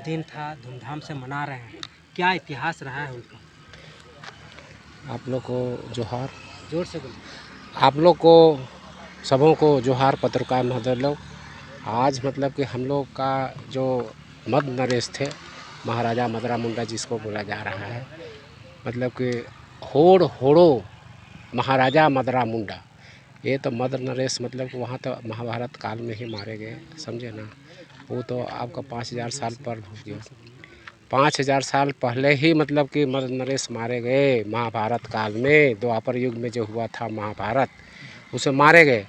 जन्मदिन था, धूमधाम से मना रहे हैं, क्या इतिहास रहा है उनका? आप लोग को जोहार। जोर से बोलिए। आप लोग को सबों को जोहार। पत्रकार महोदय लोग, आज मतलब कि हम लोग का जो मद नरेश थे, महाराजा मदरा मुंडा जिसको बोला जा रहा है, मतलब कि होड़ होड़ो महाराजा मदरा मुंडा, ये तो मद नरेश मतलब कि वहाँ तो महाभारत काल में ही मारे गए, समझे ना। वो तो आपका 5000 साल पर हो गया, 5000 साल पहले ही मतलब कि मद नरेश मारे गए महाभारत काल में। द्वापर युग में जो हुआ था महाभारत, उसे मारे गए।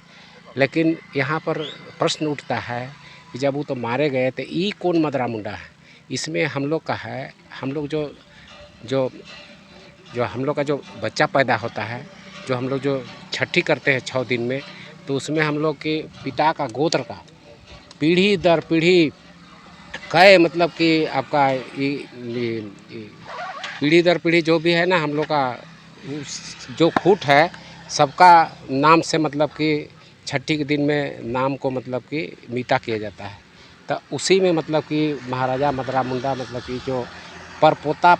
लेकिन यहाँ पर प्रश्न उठता है कि जब वो तो मारे गए तो ये कौन मदरा मुंडा है? इसमें हम लोग का है, हम लोग जो जो जो हम लोग का जो बच्चा पैदा होता है, जो हम लोग जो छठी करते हैं 6 दिन में, तो उसमें हम लोग के पिता का गोत्र का पीढ़ी दर पीढ़ी कई मतलब कि आपका पीढ़ी दर पीढ़ी जो भी है ना, हम लोग का जो खूट है सबका नाम से मतलब कि छठी के दिन में नाम को मतलब कि मीठा किया जाता है। तो उसी में मतलब कि महाराजा मदरा मुंडा मतलब कि जो परपोता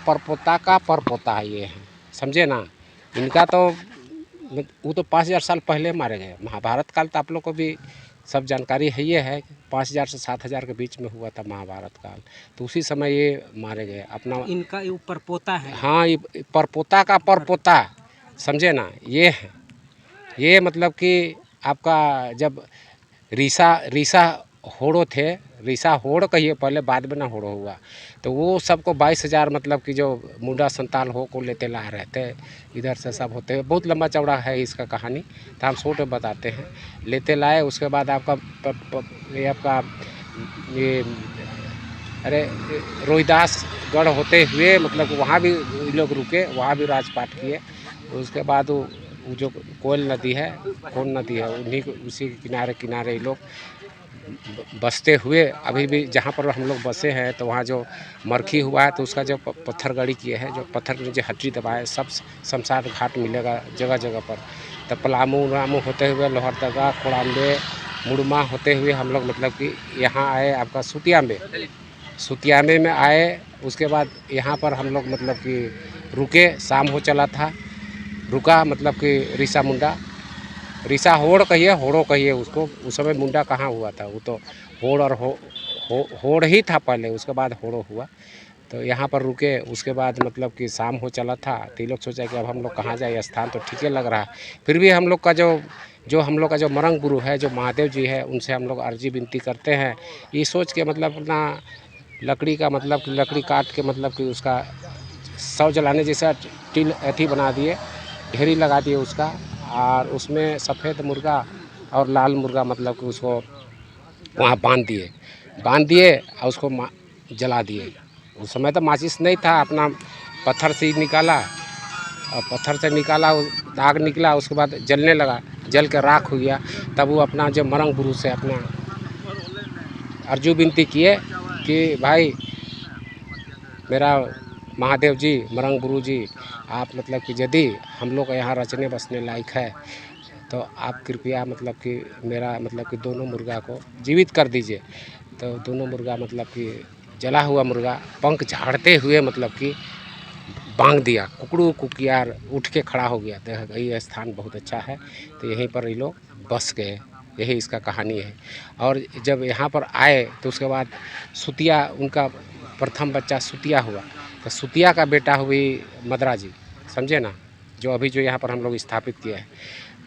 का परपोता है ये है, समझे ना। इनका तो वो तो 5000 साल पहले मारे गए। महाभारत काल तो आप लोग को भी सब जानकारी है, ये है 5000 से 7000 के बीच में हुआ था महाभारत काल, तो उसी समय ये मारे गए अपना। इनका ये परपोता है। हाँ, ये परपोता का परपोता, समझे ना। ये है, ये मतलब कि आपका जब रीसा रीसा होड़ो थे, रीसा होड़ कहिए पहले, बाद में ना होड़ो हुआ, तो वो सबको 22,000 मतलब कि जो मुंडा संताल हो को लेते ला रहे थे, इधर से सब होते हैं। बहुत लंबा चौड़ा है इसका कहानी, तो हम शॉर्ट में बताते हैं। लेते लाए, उसके बाद आपका ये आपका ये अरे रोहिदास गढ़ होते हुए मतलब वहाँ भी लोग रुके, वहाँ भी राजपाट किए। उसके बाद वो जो कोयल नदी है, कौन नदी है, उन्हीं उसी के किनारे किनारे ये लोग बसते हुए अभी भी जहाँ पर हम लोग बसे हैं, तो वहाँ जो मरखी हुआ है तो उसका जो पत्थर गड़ी किए हैं, जो पत्थर के नीचे हड्डी दबाए, सब शमशान घाट मिलेगा जगह जगह पर। तो पलामू उलामू होते हुए लोहरदगा कोड़ाम्बे मुड़मा होते हुए हम लोग मतलब कि यहाँ आए आपका सुतियामे में आए। उसके बाद यहाँ पर हम लोग मतलब कि रुके, शाम हो चला था, रुका मतलब कि रीसा मुंडा, रीसा होड़ कहिए होड़ो कहिए उसको, उस समय मुंडा कहाँ हुआ था, वो तो होड़ और होड़ ही था पहले, उसके बाद होड़ो हुआ। तो यहाँ पर रुके, उसके बाद मतलब कि शाम हो चला था, तो ये लोग सोचा कि अब हम लोग कहाँ जाए, स्थान तो ठीक लग रहा है। फिर भी हम लोग का जो हम लोग का जो मरंग गुरु है, जो महादेव जी है, उनसे हम लोग अर्जी विनती करते हैं, ये सोच के मतलब अपना लकड़ी का मतलब कि लकड़ी काट के मतलब कि उसका शव जलाने जैसा टिल अथी बना दिए, ढेरी लगा दिए उसका, और उसमें सफ़ेद मुर्गा और लाल मुर्गा मतलब कि उसको वहाँ बांध दिए और उसको जला दिए। उस समय तो माचिस नहीं था, अपना पत्थर से ही निकाला, और पत्थर से निकाला, आग निकला, उसके बाद जलने लगा, जल के राख हो गया। तब वो अपना जो मरंग गुरु से अपना अर्जू विनती किए कि भाई मेरा महादेव जी, मरंग गुरु जी, आप मतलब कि यदि हम लोग यहाँ रचने बसने लायक है, तो आप कृपया मतलब कि मेरा मतलब कि दोनों मुर्गा को जीवित कर दीजिए। तो दोनों मुर्गा मतलब कि जला हुआ मुर्गा पंख झाड़ते हुए मतलब कि बांध दिया, कुकड़ू कुकियार उठ के खड़ा हो गया। तो ये स्थान बहुत अच्छा है, तो यहीं पर ये लोग बस गए, यही इसका कहानी है। और जब यहाँ पर आए तो उसके बाद सुतिया, उनका प्रथम बच्चा सुतिया हुआ, तो सुतिया का बेटा हुई मदरा जी, समझे ना, जो अभी जो यहाँ पर हम लोग स्थापित किए हैं।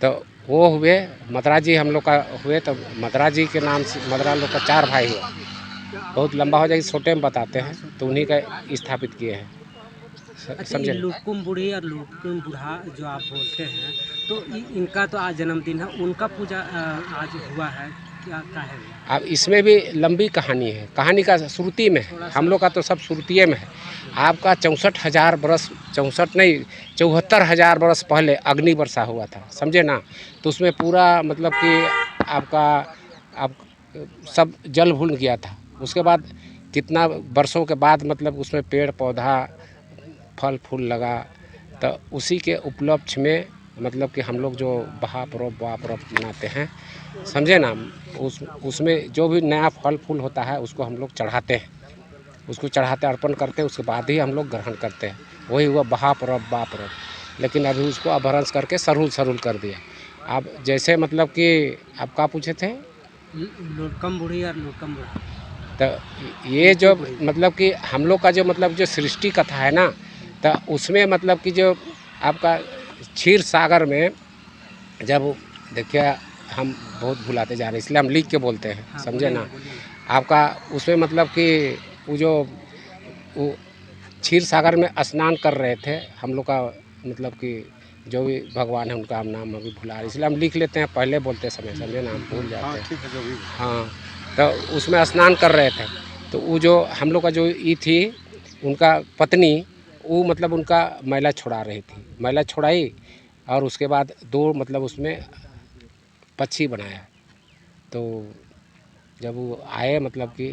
तो वो हुए मदरा जी हम लोग का हुए, तो मदरा जी के नाम से मदरा लोग का 4 भाई हुआ। बहुत लंबा हो जाएगी, छोटे में बताते हैं, तो उन्हीं का स्थापित किए हैं, अच्छा, ये समझे ना। लुकुम बूढ़ी और लुकुम बूढ़ा जो आप बोलते हैं, तो इनका तो आज जन्मदिन है, उनका पूजा आज हुआ है, क्या है वो? अब इसमें भी लंबी कहानी है, कहानी का श्रुति में है, हम लोग का तो सब श्रुतिये में है। आपका 64,000 बरस, 64 नहीं 74,000 बरस पहले अग्नि वर्षा हुआ था, समझे ना। तो उसमें पूरा मतलब कि आपका आप सब जल भूल गया था। उसके बाद कितना वर्षों के बाद मतलब उसमें पेड़ पौधा फल फूल लगा, तो उसी के उपलक्ष्य में मतलब कि हम लोग जो बहा पर्व मनाते हैं, समझे ना। उसमें जो भी नया फल फूल होता है उसको हम लोग चढ़ाते हैं, उसको चढ़ाते अर्पण करते हैं, उसके बाद ही हम लोग ग्रहण करते हैं। वही हुआ महापर्व बापर्व। लेकिन अभी उसको अपभ्रंश करके सरूल कर दिया। अब जैसे मतलब कि आप क्या पूछे थे? लुड़कम बूढ़ी और लुड़कम बूढ़ा। तो ये जो मतलब कि हम लोग का जो मतलब जो सृष्टि कथा है ना, तो उसमें मतलब कि जो आपका क्षीर सागर में जब देखिए हम बहुत भुलाते जा रहे हैं, इसलिए हम लिख के बोलते हैं। हाँ, समझे ना? बोलिए। आपका उसमें मतलब कि वो क्षीर सागर में स्नान कर रहे थे हम लोग का, मतलब कि जो भी भगवान है उनका हम नाम अभी भुला रहे, इसलिए हम लिख लेते हैं पहले बोलते समय। समझे ना? हम भूल जाते हैं। ठीक है, जो भी। हाँ, तो उसमें स्नान कर रहे थे, तो वो जो हम लोग का जो ये थी उनका पत्नी, वो मतलब उनका मैला छुड़ा रही थी। मैला छुड़ाई और उसके बाद दो मतलब उसमें पक्षी बनाया। तो जब वो आए मतलब कि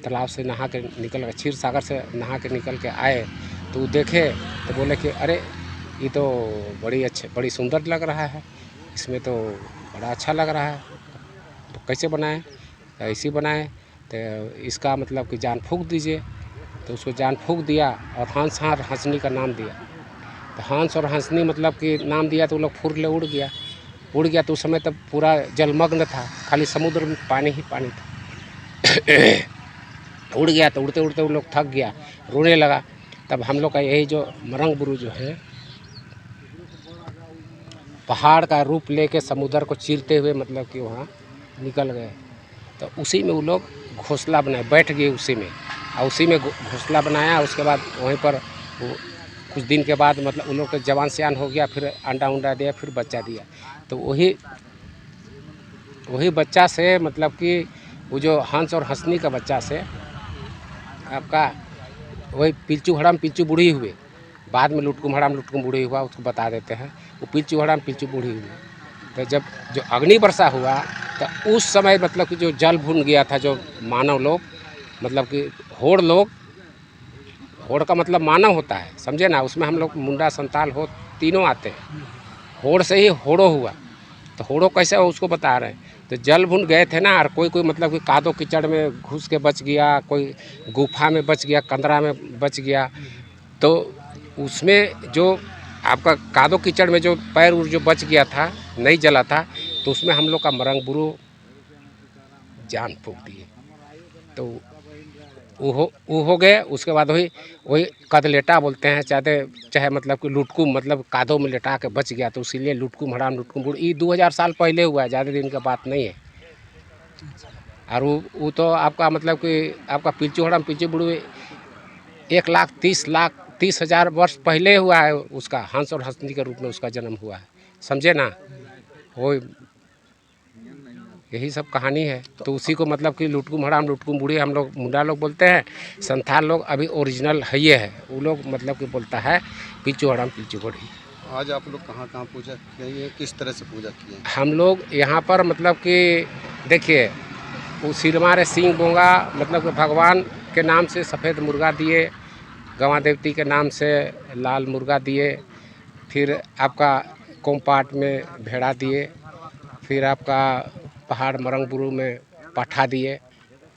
तालाब से नहा के निकल गए, क्षीर सागर से नहा के निकल के आए, तो वो देखे तो बोले कि अरे ये तो बड़ी सुंदर लग रहा है, इसमें तो बड़ा अच्छा लग रहा है, तो कैसे बनाए? तो ऐसे बनाए, तो इसका मतलब कि जान फूँक दीजिए। तो उसको जान फूँक दिया और हंस और हंसनी का नाम दिया। तो हंस और हंसनी मतलब कि नाम दिया, तो वो लोग फुर्ले उड़ गया। तो उस समय तब पूरा जलमग्न था, खाली समुद्र में पानी ही पानी था। उड़ गया, तो उड़ते उड़ते वो लोग थक गया, रोने लगा। तब हम लोग का यही जो मरंग गुरु जो है, पहाड़ का रूप लेके समुद्र को चीरते हुए मतलब कि वहाँ निकल गए। तो उसी में वो लोग घोंसला बनाए, बैठ गए उसी में, और उसी में घोंसला बनाया। उसके बाद वहीं पर वो कुछ दिन के बाद मतलब उन लोग के जवान सियान हो गया, फिर अंडा दिया, फिर बच्चा दिया। तो वही बच्चा से मतलब कि वो जो हंस और हंसनी का बच्चा से आपका वही पिल्चू हड़म पिल्चू बूढ़ी हुए। बाद में लुटकुम हड़म लुटकुम बूढ़ी हुआ, उसको बता देते हैं। वो पिल्चू हड़म पिल्चू बूढ़ी हुई। तो जब जो अग्नि वर्षा हुआ, तो उस समय मतलब कि जो जल भुन गया था, जो मानव लोग मतलब कि होड़ का मतलब मानव होता है, समझे ना? उसमें हम लोग मुंडा संताल हो तीनों आते हैं। होड़ से ही होड़ो हुआ। तो होड़ो कैसे हो उसको बता रहे हैं। तो जल भुन गए थे ना, और कोई मतलब कि कादो कीचड़ में घुस के बच गया, कोई गुफा में बच गया, कंदरा में बच गया। तो उसमें जो आपका कादो कीचड़ में जो पैर उर जो बच गया था, नहीं जला था, तो उसमें हम लोग का मरंग बुरु जान फूँक दिए। तो वो हो गए। उसके बाद वही कदलेटा बोलते हैं, चाहे मतलब कि लुटकुम मतलब कादो में लेटा के बच गया, तो इसीलिए लुटकुम हराम लुटकुम बूढ़। ये 2000 साल पहले हुआ है, ज़्यादा दिन का बात नहीं है। और वो तो आपका मतलब कि आपका पिल्चू हराम पिल्चू बूढ़ 1,30,30,000 वर्ष पहले हुआ है। उसका हंस और हंसनी के रूप में उसका जन्म हुआ है। समझे ना? वो यही सब कहानी है। तो उसी को मतलब कि लुटकुम हराम लुटकुम बूढ़ी हम लोग मुंडा लोग बोलते हैं। संथाल लोग अभी ओरिजिनल है ये है, वो लोग मतलब कि बोलता है पिल्चू हराम पिल्चू बूढ़ी। आज आप लोग कहाँ कहाँ पूजा किए हैं, किस तरह से पूजा किए हैं? हम लोग यहाँ पर मतलब कि देखिए, वो सिरमारे सिंह बोंगा मतलब कि भगवान के नाम से सफ़ेद मुर्गा दिए, गवां देवती के नाम से लाल मुर्गा दिए, फिर आपका कोमपाट में भेड़ा दिए, फिर आपका पहाड़ मरंग बुरु में पाठा दिए।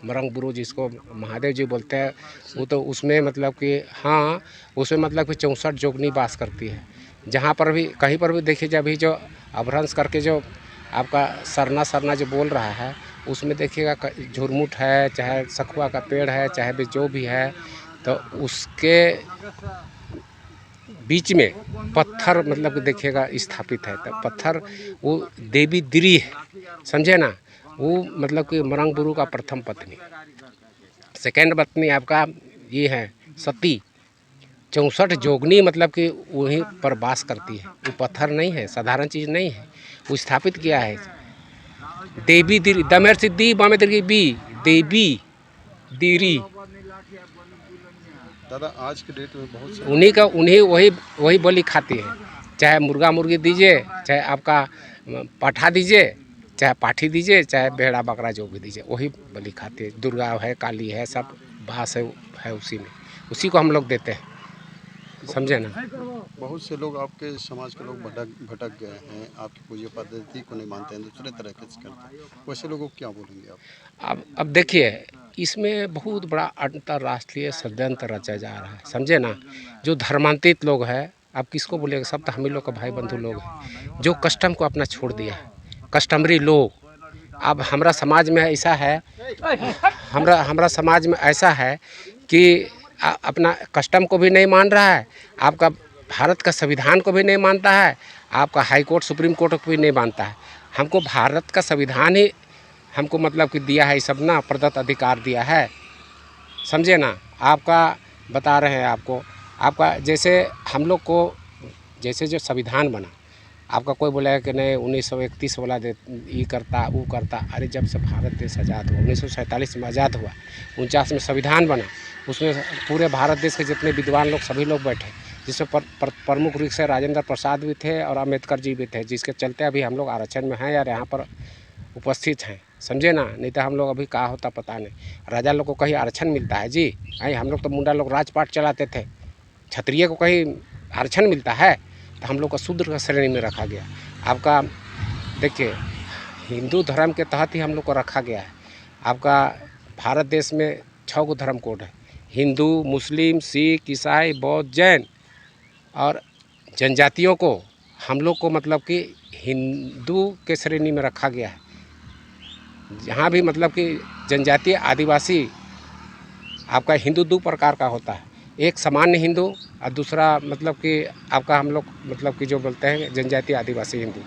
मरंग बुरु जिसको महादेव जी बोलते हैं, वो तो उसमें मतलब कि हाँ, उसमें मतलब कि 64 जोगनी वास करती है। जहाँ पर भी कहीं पर भी देखिए, जब भी जो अपभ्रंश करके जो आपका सरना जो बोल रहा है, उसमें देखिएगा झुरमुट है, चाहे सखुआ का पेड़ है, चाहे भी जो भी है, तो उसके बीच में पत्थर मतलब कि देखिएगा स्थापित है। तो पत्थर वो देवी दिरी है, समझे ना? वो मतलब कि मरंग बुरु का प्रथम पत्नी। सेकेंड पत्नी आपका ये है सती। 64 जोगनी मतलब कि वहीं पर वास करती है। वो पत्थर नहीं है, साधारण चीज़ नहीं है, वो स्थापित किया है। देवी दिरी दमेर सिद्धि बामे दिरी बी देवी दिरी। दादा आज के डेट में बहुत से उन्हीं वही बलि खाती है। चाहे मुर्गा मुर्गी दीजिए, चाहे आपका पाठा दीजिए, चाहे पाठी दीजिए, चाहे भेड़ा बकरा जो भी दीजिए, वही बलि खाती है। दुर्गा है, काली है, सब बास है उसी में, उसी को हम लोग देते हैं। समझे ना। बहुत से लोग आपके समाज के लोग भटक गए हैं, आपकी पूजा पद्धति को नहीं मानते हैं, दूसरे तरीके से करते हैं, वैसे लोगों को क्या बोलेंगे आप? अब देखिए, इसमें बहुत बड़ा अंतर्राष्ट्रीय षड्यंत्र रचा जा रहा है, समझे ना। जो धर्मांतरित लोग हैं, अब किसको बोलेगा, सब तो हम ही लोग का भाई बंधु लोग हैं, जो कस्टम को अपना छोड़ दिया है, कस्टमरी लोग। अब हमारा समाज में ऐसा है, हमारा समाज में ऐसा है कि अपना कस्टम को भी नहीं मान रहा है, आपका भारत का संविधान को भी नहीं मानता है, आपका हाई कोर्ट सुप्रीम कोर्ट को भी नहीं मानता है। हमको भारत का संविधान ही हमको मतलब कि दिया है, ये सब ना प्रदत्त अधिकार दिया है, समझे ना। आपका बता रहे हैं आपको, आपका जैसे हम लोग को जैसे जो संविधान बना, आपका कोई बोला कि नहीं 1931 वाला ये करता वो करता। अरे जब से भारत देश आज़ाद हुआ, 1947 में आज़ाद हुआ, 49 में संविधान बना, उसमें पूरे भारत देश के जितने विद्वान लोग सभी लोग बैठे, जिसमें प्रमुख रूप से राजेंद्र प्रसाद भी थे और अम्बेडकर जी भी थे, जिसके चलते अभी हम लोग आरक्षण में हैं यार यहाँ पर उपस्थित हैं, समझे ना। नहीं तो हम लोग अभी कहाँ होता पता नहीं, राजा लोग को कहीं आरक्षण मिलता है जी? आई हम लोग तो मुंडा लोग राजपाट चलाते थे, क्षत्रिय को कहीं आरक्षण मिलता है? तो हम लोग को शूद्र का श्रेणी में रखा गया। आपका देखिए, हिंदू धर्म के तहत ही हम लोग को रखा गया है। आपका भारत देश में 6 गो धर्म कोड है, हिंदू, मुस्लिम, सिख, ईसाई, बौद्ध, जैन, और जनजातियों को हम लोग को मतलब कि हिंदू के श्रेणी में रखा गया है। जहाँ भी मतलब कि जनजातीय आदिवासी, आपका हिंदू 2 प्रकार का होता है, एक सामान्य हिंदू और दूसरा मतलब कि आपका हम लोग मतलब कि जो बोलते हैं जनजातीय आदिवासी हिंदू।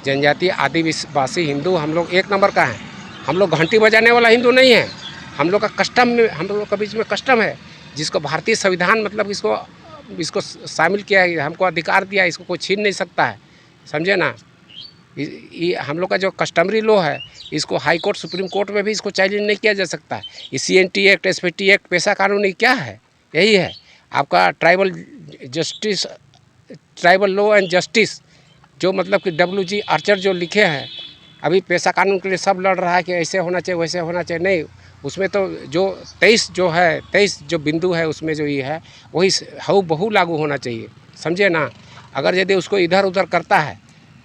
जनजातीय आदिवासी हिंदू हम लोग 1 नंबर का है। हम लोग घंटी बजाने वाला हिंदू नहीं है। हम लोग का कस्टम में, हम लोग का बीच में कस्टम है, जिसको भारतीय संविधान मतलब इसको शामिल किया है, हमको अधिकार दिया है, इसको कोई छीन नहीं सकता है, समझे ना। ये हम लोग का जो कस्टमरी लॉ है, इसको हाई कोर्ट सुप्रीम कोर्ट में भी इसको चैलेंज नहीं किया जा सकता है। ये CNT एक्ट, SPT एक्ट, पेशा कानून क्या है? यही है आपका tribal justice, tribal law and justice, जो मतलब कि WG आर्चर जो लिखे हैं, अभी पेशा कानून के लिए सब लड़ रहा है कि ऐसे होना चाहिए वैसे होना चाहिए। नहीं, उसमें तो जो 23 जो बिंदु है, उसमें जो ये है वही हूबहू लागू होना चाहिए, समझे ना। अगर यदि उसको इधर उधर करता है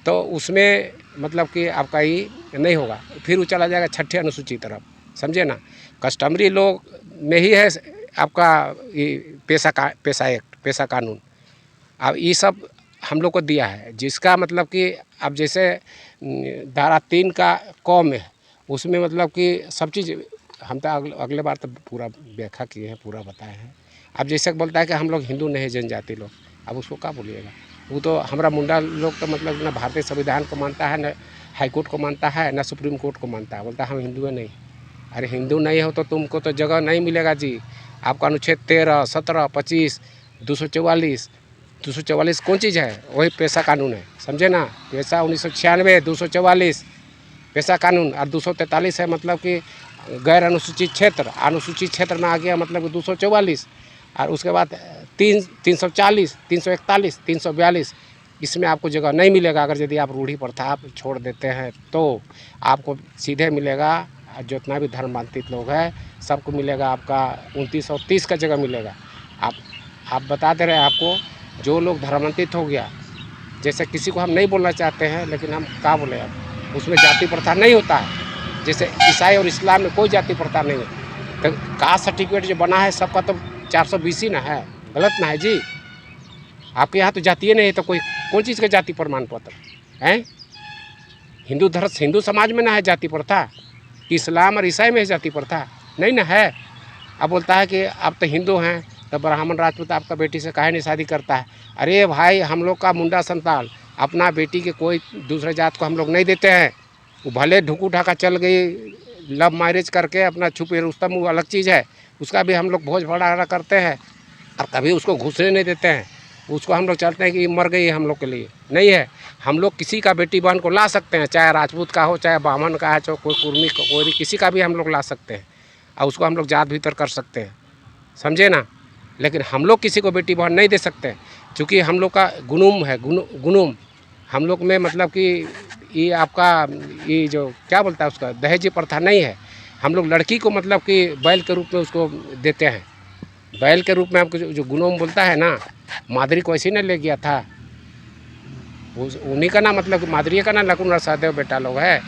तो उसमें मतलब कि आपका ये नहीं होगा, फिर वो चला जाएगा 6ठे अनुसूची तरफ, समझे ना। कस्टमरी लोग में ही है आपका ये पेशा एक्ट, पेशा कानून। अब ये सब हम लोग को दिया है, जिसका मतलब कि अब जैसे धारा 3 का क में है, उसमें मतलब कि सब चीज़ हम तो अगले बार तो पूरा व्याख्या किए हैं, पूरा बताए हैं। अब जैसे बोलता है कि हम लोग हिंदू नहीं जनजाति लोग, अब उसको क्या बोलिएगा। वो तो हमारा मुंडा लोग तो मतलब ना भारतीय संविधान को मानता है, न हाई कोर्ट को मानता है, न सुप्रीम कोर्ट को मानता है, बोलता है हम हिंदू है नहीं। अरे हिंदू नहीं हो तो तुमको तो जगह नहीं मिलेगा जी। आपका अनुच्छेद 13, 17, 25, 244 कौन चीज़ है? वही पेशा कानून है, समझे ना। पेशा 1996, 244 पेशा कानून, और 243 है मतलब कि गैर अनुसूचित क्षेत्र। अनुसूचित क्षेत्र में आ गया मतलब 244, और उसके बाद 340, 341, 342, इसमें आपको जगह नहीं मिलेगा। अगर यदि आप रूढ़ी प्रथा आप छोड़ देते हैं तो आपको सीधे मिलेगा, जितना भी धर्मांतरित लोग हैं सबको मिलेगा आपका 29 और 30 का जगह मिलेगा। आप बता दे रहे हैं आपको, जो लोग धर्मांतरित हो गया, जैसे किसी को हम नहीं बोलना चाहते हैं, लेकिन हम क्या बोले, अब उसमें जाति प्रथा नहीं होता है। जैसे ईसाई और इस्लाम में कोई जाति प्रथा नहीं है। तो कास्ट सर्टिफिकेट जो बना है सबका तो 420 ही ना है, गलत ना है जी। आपके यहाँ तो जातीय नहीं है तो कोई कौन चीज़ का जाति प्रमाण पत्र है? हिंदू समाज में ना है जाति प्रथा, इस्लाम और ईसाई में है जाति प्रथा? नहीं ना है। अब बोलता है कि आप तो हिंदू हैं तो ब्राह्मण राजपूत आपका बेटी से काहे नहीं शादी करता है। अरे भाई, हम लोग का मुंडा संताल अपना बेटी के कोई दूसरे जात को हम लोग नहीं देते हैं। वो भले ढुकू ढाका चल गई, लव मैरिज करके अपना छुपे रुस्तम, वो अलग चीज़ है, उसका भी हम लोग भोज भंडारा करते हैं और कभी उसको घुसने नहीं देते हैं। उसको हम लोग चाहते हैं कि मर गई है हम लोग के लिए, नहीं है। हम लोग किसी का बेटी बहन को ला सकते हैं, चाहे राजपूत का हो, चाहे ब्राह्मण का है, चाहे कोई कुर्मी का, कोई किसी का भी हम लोग ला सकते हैं और उसको हम लोग जात भीतर कर सकते हैं, समझे ना। लेकिन हम लोग किसी को बेटी बहन नहीं दे सकते, क्योंकि हम लोग का गुनूम है, गुनूम हम लोग में मतलब कि ये आपका ये जो क्या बोलता है उसका दहेज प्रथा नहीं है। हम लोग लड़की को मतलब कि बैल के रूप में उसको देते हैं, बैल के रूप में आपको जो गुणों में बोलता है ना, मादरी को ऐसे न ले गया था, उन्हीं का ना मतलब मादरी का ना लकुन सहदेव बेटा लोग है,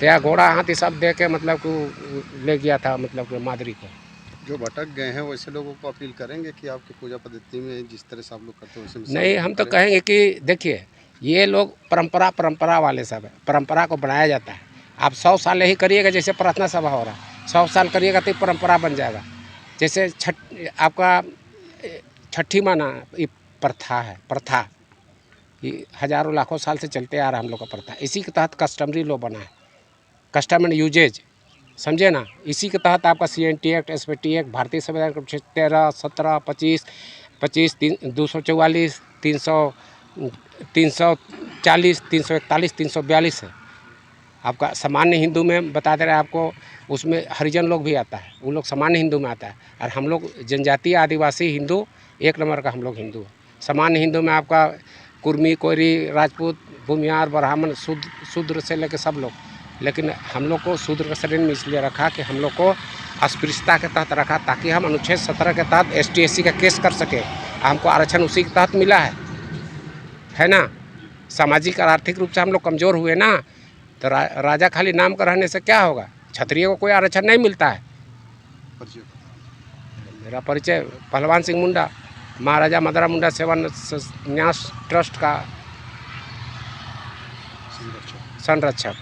तो या घोड़ा हाथी सब दे के मतलब को ले गया था मतलब कि मादरी को। जो भटक गए हैं वैसे लोगों को अपील करेंगे कि आपकी पूजा पद्धति में जिस तरह से आप लोग करते हैं वैसे में नहीं, हम तो कहेंगे कि देखिए ये लोग परंपरा वाले सब है, परंपरा को बनाया जाता है। आप 100 साल यही करिएगा, जैसे प्रार्थना सभा हो रहा है, 100 साल करिएगा तो परंपरा बन जाएगा। जैसे आपका छठी माना ये प्रथा है, प्रथा ये हज़ारों लाखों साल से चलते आ रहा है हम लोग का प्रथा। इसी के तहत कस्टमरी लॉ बना है, कस्टम एंड यूजेज, समझे ना। इसी के तहत आपका CNT एक्ट, SPT एक्ट, भारतीय संविधान का 13, 17, 25, 244, 340, 341, 342 है। आपका सामान्य हिंदू में बता दे रहे हैं आपको, उसमें हरिजन लोग भी आता है, वो लोग सामान्य हिंदू में आता है। और हम लोग जनजातीय आदिवासी हिंदू 1 नंबर का हम लोग हिंदू हैं। सामान्य हिंदू में आपका कुर्मी, कोयरी, राजपूत, भूमिहार, ब्राह्मण, शूद्र से लेकर सब लोग। लेकिन हम लोग को शूद्र का श्रेणी में इसलिए रखा कि हम लोग को अस्पृश्यता के तहत रखा, ताकि हम अनुच्छेद 17 के तहत ST SC का केस कर सके। हमको आरक्षण उसी के तहत मिला है ना। सामाजिक और आर्थिक रूप से हम लोग कमज़ोर हुए ना, तो राजा खाली नाम का रहने से क्या होगा। क्षत्रिय को कोई आरक्षण नहीं मिलता है। मेरा परिचय पहलवान सिंह मुंडा, महाराजा मदरा मुंडा सेवा न्यास ट्रस्ट का संरक्षक।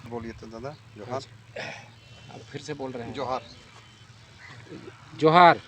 बोलिए तो दादा। जोहार। अब फिर से बोल रहे हैं। जोहार। जोहार।